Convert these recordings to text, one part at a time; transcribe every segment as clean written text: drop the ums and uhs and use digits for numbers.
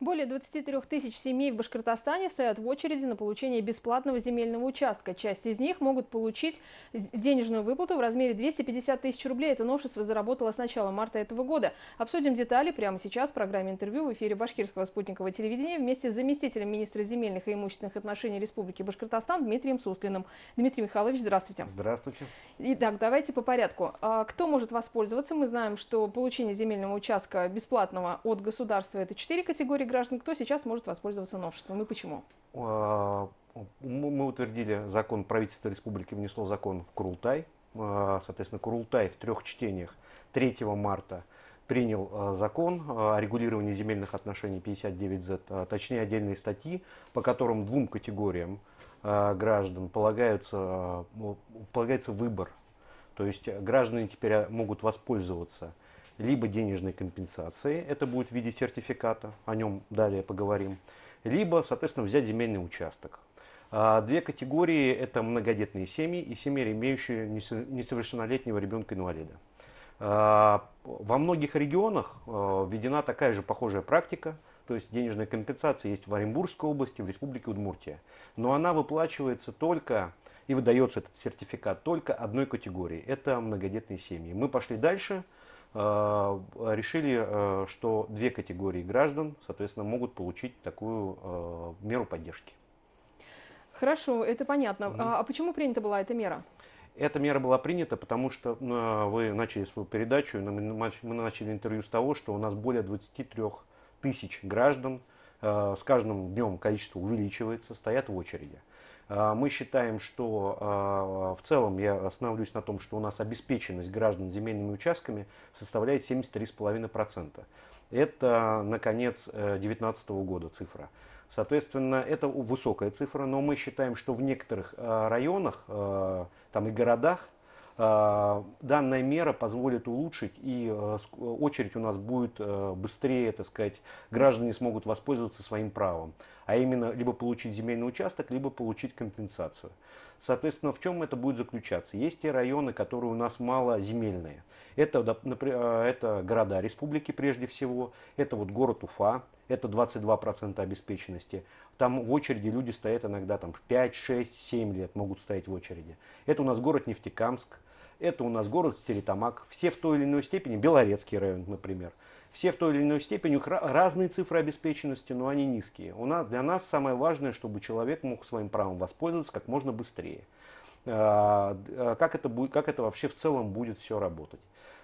Более 23 тысяч семей в Башкортостане стоят в очереди на получение бесплатного земельного участка. Часть из них могут получить денежную выплату в размере 250 тысяч рублей. Это новшество заработало с начала марта этого года. Обсудим детали прямо сейчас в программе интервью в эфире Башкирского спутникового телевидения вместе с заместителем министра земельных и имущественных отношений Республики Башкортостан Дмитрием Суслиным. Дмитрий Михайлович, здравствуйте. Здравствуйте. Итак, давайте по порядку. Кто может воспользоваться? Мы знаем, что получение земельного участка бесплатного от государства – это 4 категории граждан. Кто сейчас может воспользоваться новшеством и почему? Мы утвердили закон, правительство республики внесло закон в Курултай. Соответственно, Курултай в 3 чтениях 3 марта принял закон о регулировании земельных отношений 59Z, точнее отдельные статьи, по которым 2 категориям граждан полагается выбор. То есть граждане теперь могут воспользоваться либо денежной компенсацией, это будет в виде сертификата, о нем далее поговорим, либо, соответственно, взять земельный участок. 2 категории – это многодетные семьи и семьи, имеющие несовершеннолетнего ребенка-инвалида. Во многих регионах введена такая же похожая практика, то есть денежная компенсация есть в Оренбургской области, в Республике Удмуртия, но она выплачивается только и выдается этот сертификат только одной категории – это многодетные семьи. Мы пошли дальше. Решили, что 2 категории граждан, соответственно, могут получить такую меру поддержки. Хорошо, это понятно. А почему принята была эта мера? Эта мера была принята, потому что вы начали свою передачу, мы начали интервью с того, что у нас более 23 тысяч граждан, с каждым днем количество увеличивается, стоят в очереди. Мы считаем, что в целом, я остановлюсь на том, что у нас обеспеченность граждан земельными участками составляет 73,5%. Это на конец 2019 года цифра. Соответственно, это высокая цифра, но мы считаем, что в некоторых районах там и городах данная мера позволит улучшить, и очередь у нас будет быстрее, так сказать, граждане смогут воспользоваться своим правом, а именно либо получить земельный участок, либо получить компенсацию. Соответственно, в чем это будет заключаться? Есть те районы, которые у нас малоземельные. Это, например, это города республики прежде всего, это вот город Уфа, это 22% обеспеченности. Там в очереди люди стоят иногда там, 5, 6, 7 лет могут стоять в очереди. Это у нас город Нефтекамск, это у нас город Стерлитамак. Все в той или иной степени, Белорецкий район, например, все в той или иной степени, у них разные цифры обеспеченности, но они низкие. Для нас самое важное, чтобы человек мог своим правом воспользоваться как можно быстрее. Как это вообще в целом будет все работать?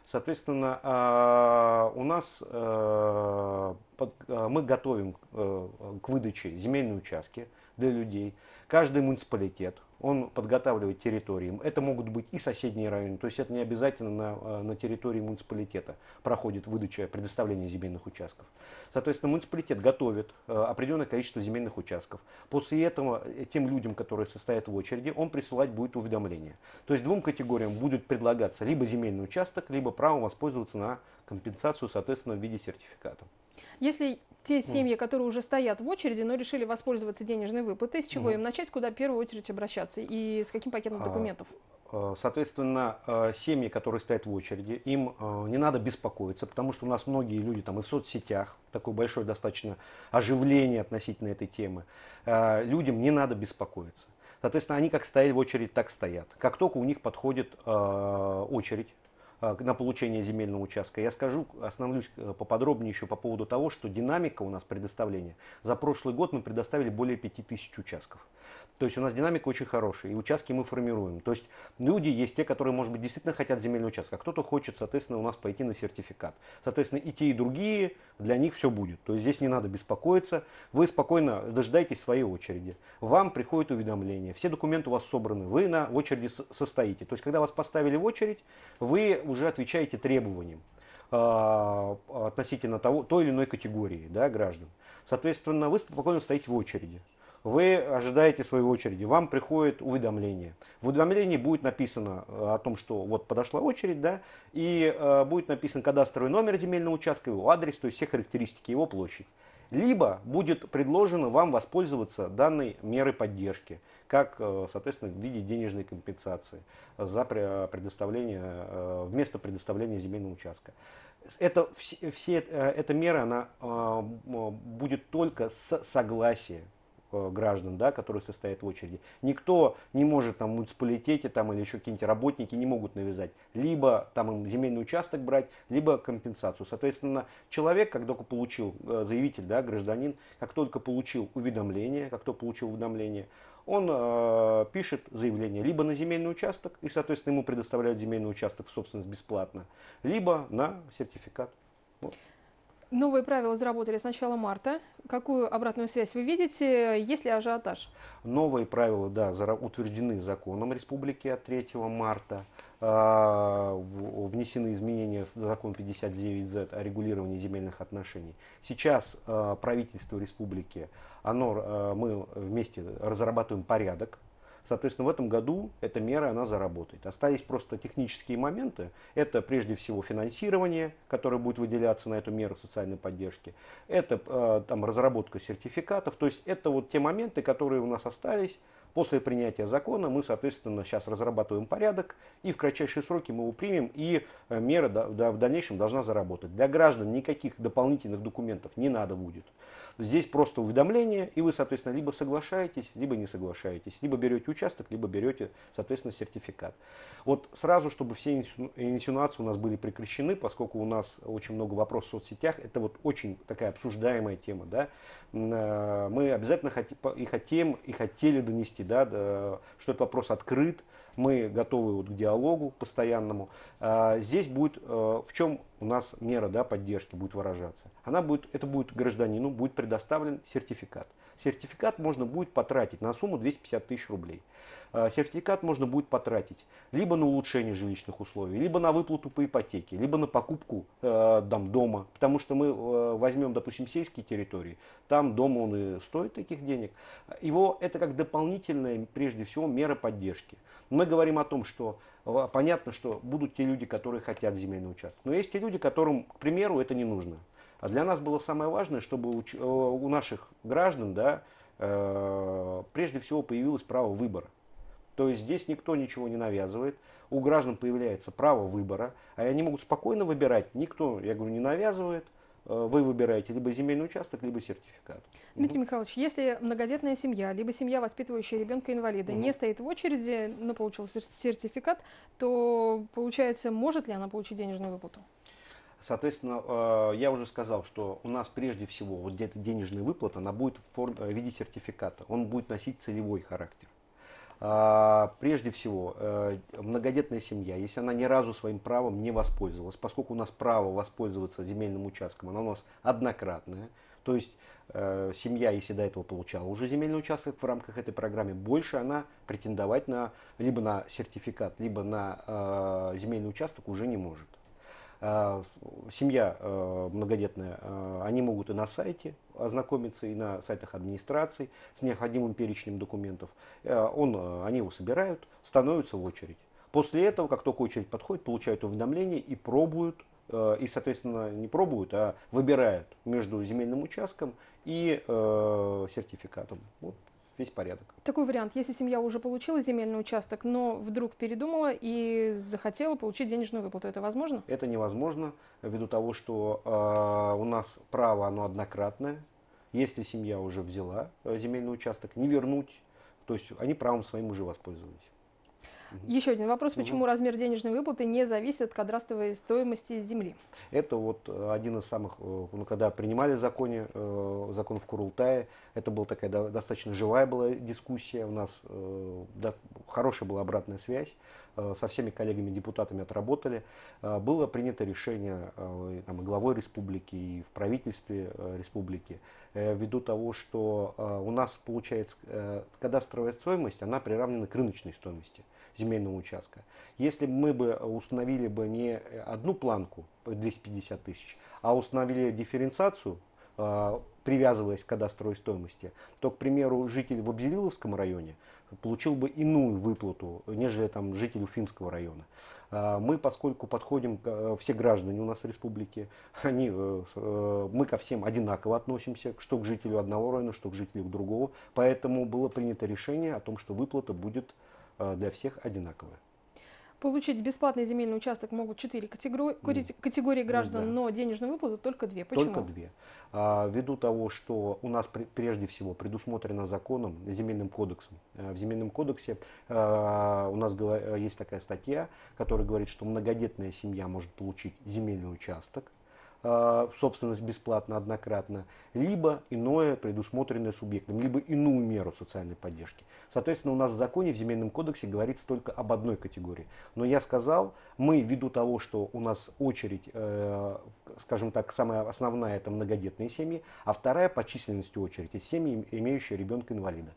Соответственно, у нас мы готовим к выдаче земельные участки для людей. Каждый муниципалитет, он подготавливает территории. Это могут быть и соседние районы, то есть это не обязательно на территории муниципалитета проходит выдача, предоставление земельных участков. Соответственно, муниципалитет готовит определенное количество земельных участков. После этого тем людям, которые состоят в очереди, он присылать будет уведомление. То есть 2 категориям будет предлагаться либо земельный участок, либо право воспользоваться на компенсацию, соответственно, в виде сертификата. Если те семьи, которые уже стоят в очереди, но решили воспользоваться денежной выплатой, с чего им начать, куда в первую очередь обращаться и с каким пакетом документов? Соответственно, семьи, которые стоят в очереди, им не надо беспокоиться, потому что у нас многие люди там и в соцсетях, такое большое достаточно оживление относительно этой темы, людям не надо беспокоиться. Соответственно, они как стояли в очередь, так стоят. Как только у них подходит очередь на получение земельного участка, я остановлюсь поподробнее еще по поводу того, что динамика у нас предоставления. За прошлый год мы предоставили более 5000 участков. То есть у нас динамика очень хорошая, и участки мы формируем. То есть люди есть те, которые, может быть, действительно хотят земельный участок, а кто-то хочет, соответственно, у нас пойти на сертификат. Соответственно, и те, и другие, для них все будет. То есть здесь не надо беспокоиться, вы спокойно дожидайтесь своей очереди. Вам приходит уведомление, все документы у вас собраны, вы на очереди состоите. То есть когда вас поставили в очередь, вы уже отвечаете требованиям относительно той или иной категории, да, граждан. Соответственно, вы спокойно стоите в очереди. Вы ожидаете своей очереди, вам приходит уведомление. В уведомлении будет написано о том, что вот подошла очередь, да, и будет написан кадастровый номер земельного участка, его адрес, то есть все характеристики, его площадь. Либо будет предложено вам воспользоваться данной мерой поддержки, как, соответственно, в виде денежной компенсации за предоставление, вместо предоставления земельного участка. Эта мера, она будет только с согласия граждан, да, которые состоят в очереди. Никто не может там в муниципалитете там, или еще какие-нибудь работники не могут навязать. Либо там им земельный участок брать, либо компенсацию. Соответственно, человек, как только получил, заявитель, да, гражданин, как только получил уведомление, он пишет заявление либо на земельный участок, и, соответственно, ему предоставляют земельный участок в собственность бесплатно, либо на сертификат. Вот. Новые правила заработали с начала марта. Какую обратную связь вы видите? Есть ли ажиотаж? Новые правила, да, утверждены законом республики от 3 марта. Внесены изменения в закон 59Z о регулировании земельных отношений. Сейчас правительство республики, мы вместе разрабатываем порядок. Соответственно, в этом году эта мера, она заработает. Остались просто технические моменты. Это прежде всего финансирование, которое будет выделяться на эту меру социальной поддержки. Это там, разработка сертификатов. То есть это вот те моменты, которые у нас остались. После принятия закона мы, соответственно, сейчас разрабатываем порядок, и в кратчайшие сроки мы его примем, и мера в дальнейшем должна заработать. Для граждан никаких дополнительных документов не надо будет. Здесь просто уведомление, и вы, соответственно, либо соглашаетесь, либо не соглашаетесь. Либо берете участок, либо берете, соответственно, сертификат. Вот сразу, чтобы все инсинуации у нас были прекращены, поскольку у нас очень много вопросов в соцсетях, это вот очень такая обсуждаемая тема. Да? Мы обязательно хотели донести, да, что этот вопрос открыт. Мы готовы вот к диалогу постоянному. Здесь будет, в чем у нас мера, да, поддержки будет выражаться. Это будет гражданину будет предоставлен сертификат. Сертификат можно будет потратить на сумму 250 тысяч рублей. Сертификат можно будет потратить либо на улучшение жилищных условий, либо на выплату по ипотеке, либо на покупку дома. Потому что мы возьмем, допустим, сельские территории, там дом он и стоит таких денег. Это как дополнительная, прежде всего, мера поддержки. Мы говорим о том, что понятно, что будут те люди, которые хотят земельный участок. Но есть те люди, которым, к примеру, это не нужно. А для нас было самое важное, чтобы у наших граждан, да, прежде всего появилось право выбора. То есть здесь никто ничего не навязывает. У граждан появляется право выбора, а они могут спокойно выбирать. Никто, я говорю, не навязывает. Вы выбираете либо земельный участок, либо сертификат. Дмитрий Михайлович, если многодетная семья, либо семья, воспитывающая ребенка-инвалида, не стоит в очереди, но получила сертификат, то, получается, может ли она получить денежную выплату? Соответственно, я уже сказал, что у нас прежде всего вот где-то денежная выплата, она будет в виде сертификата. Он будет носить целевой характер. Прежде всего, многодетная семья, если она ни разу своим правом не воспользовалась, поскольку у нас право воспользоваться земельным участком, оно у нас однократное, то есть семья, если до этого получала уже земельный участок в рамках этой программы, больше она претендовать либо на сертификат, либо на земельный участок уже не может. Семья многодетная, они могут и на сайте ознакомиться, и на сайтах администрации с необходимым перечнем документов. Они его собирают, становятся в очередь. После этого, как только очередь подходит, получают уведомление и пробуют, и, соответственно, не пробуют, а выбирают между земельным участком и сертификатом. Вот весь порядок. Такой вариант, если семья уже получила земельный участок, но вдруг передумала и захотела получить денежную выплату, это возможно? Это невозможно, ввиду того, что у нас право оно однократное. Если семья уже взяла земельный участок, не вернуть, то есть они правом своим уже воспользовались. Еще один вопрос. Почему размер денежной выплаты не зависит от кадастровой стоимости земли? Это вот один из самых, когда принимали закон в Курултае, это была такая достаточно живая была дискуссия, у нас хорошая была обратная связь, со всеми коллегами-депутатами отработали. Было принято решение и главой республики, и в правительстве республики, ввиду того, что у нас получается кадастровая стоимость, она приравнена к рыночной стоимости земельного участка. Если бы мы установили бы не одну планку 250 тысяч, а установили дифференциацию, привязываясь к кадастровой стоимости, то, к примеру, житель в Абзелиловском районе получил бы иную выплату, нежели там житель Уфимского района. Мы, поскольку подходим, все граждане у нас в республике, мы ко всем одинаково относимся, что к жителю одного района, что к жителю другого. Поэтому было принято решение о том, что выплата будет для всех одинаковая. Получить бесплатный земельный участок могут 4 категории граждан, Да. но денежную выплату только 2. Почему? Только 2. Ввиду того, что у нас прежде всего предусмотрено законом, Земельным кодексом. В Земельном кодексе у нас есть такая статья, которая говорит, что многодетная семья может получить земельный участок, собственность бесплатно, однократно, либо иное, предусмотренное субъектом, либо иную меру социальной поддержки. Соответственно, у нас в законе, в Земельном кодексе говорится только об одной категории. Но я сказал, мы ввиду того, что у нас очередь, скажем так, самая основная — это многодетные семьи, а вторая по численности очередь — это семьи, имеющие ребенка-инвалида.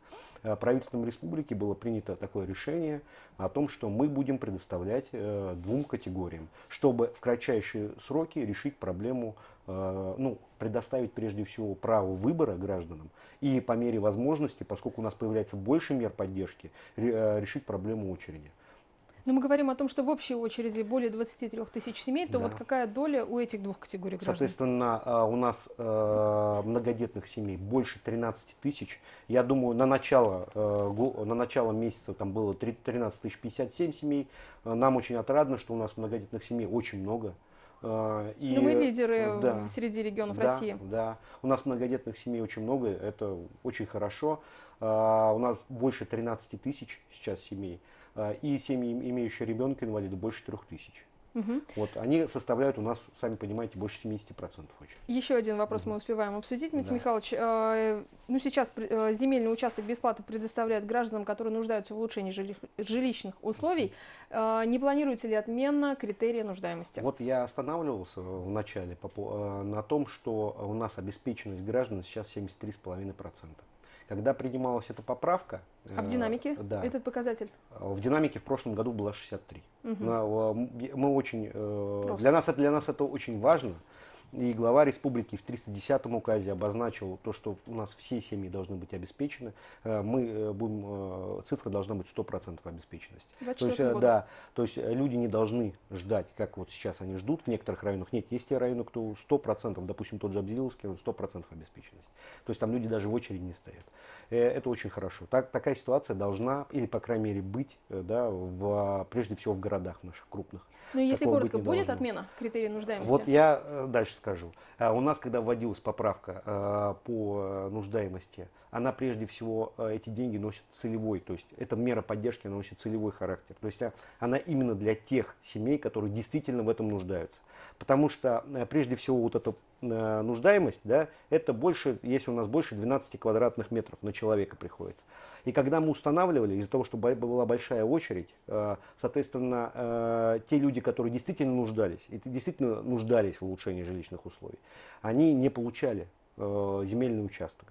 Правительством республики было принято такое решение о том, что мы будем предоставлять 2 категориям, чтобы в кратчайшие сроки решить проблему, предоставить прежде всего право выбора гражданам и по мере возможности, поскольку у нас появляется больше мер поддержки, решить проблему очереди. Но мы говорим о том, что в общей очереди более 23 тысяч семей, то Да. вот какая доля у этих 2 категорий граждан? Соответственно, у нас многодетных семей больше 13 тысяч. Я думаю, на начало месяца там было 13 тысяч 57 семей. Нам очень отрадно, что у нас многодетных семей очень много. Но мы лидеры среди регионов России. Да, у нас многодетных семей очень много, это очень хорошо. У нас больше 13 тысяч сейчас семей. И семьи, имеющие ребенка-инвалида, больше 3 тысяч. Вот, они составляют у нас, сами понимаете, больше 70% очень. Еще один вопрос мы успеваем обсудить, Дмитрий Да. Михайлович. Сейчас земельный участок бесплатно предоставляют гражданам, которые нуждаются в улучшении жилищных условий. Не планируется ли отмена критерия нуждаемости? Вот я останавливался в начале на том, что у нас обеспеченность граждан сейчас 73,5%. Когда принималась эта поправка... А в динамике да, этот показатель? В динамике в прошлом году была 63. Мы очень, для нас это очень важно. И глава республики в 310-м указе обозначил то, что у нас все семьи должны быть обеспечены. Цифра должна быть 100% обеспеченности. То есть люди не должны ждать, как вот сейчас они ждут в некоторых районах. Нет, есть те районы, кто 100%, допустим, тот же Абзелиловский, 100% обеспеченность. То есть там люди даже в очереди не стоят. Это очень хорошо. Такая ситуация должна, или по крайней мере, быть, прежде всего в городах наших крупных. Но если коротко, будет отмена критерия нуждаемости? Вот я дальше скажу. У нас, когда вводилась поправка по нуждаемости, она прежде всего, эти деньги носит целевой, то есть эта мера поддержки носит целевой характер. То есть она именно для тех семей, которые действительно в этом нуждаются. Потому что прежде всего вот эта нуждаемость, это больше, если у нас больше 12 квадратных метров на человека приходится. И когда мы устанавливали, из-за того, что была большая очередь, соответственно, те люди, которые действительно нуждались в улучшении жилищных условий, они не получали земельный участок.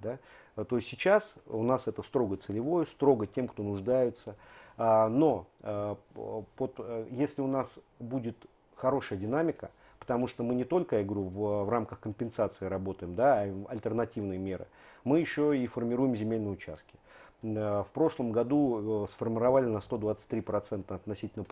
То есть сейчас у нас это строго целевое, строго тем, кто нуждается. Но если у нас будет хорошая динамика, потому что мы не только, я говорю, в рамках компенсации работаем, а альтернативные меры, мы еще и формируем земельные участки. В прошлом году сформировали на 123% относительно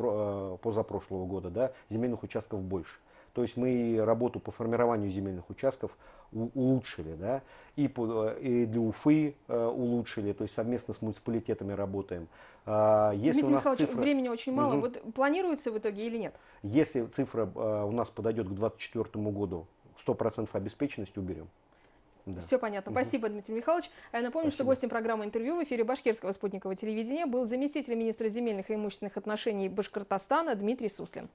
позапрошлого года, земельных участков больше. То есть мы работу по формированию земельных участков улучшили, и для Уфы улучшили, то есть совместно с муниципалитетами работаем. Дмитрий Михайлович, времени очень мало. Вот планируется в итоге или нет? Если цифра у нас подойдет к 2024 году, 100% обеспеченности уберем. Да. Все понятно. Спасибо, Дмитрий Михайлович. Я напомню, что гостем программы «Интервью» в эфире Башкирского спутникового телевидения был заместитель министра земельных и имущественных отношений Башкортостана Дмитрий Суслин.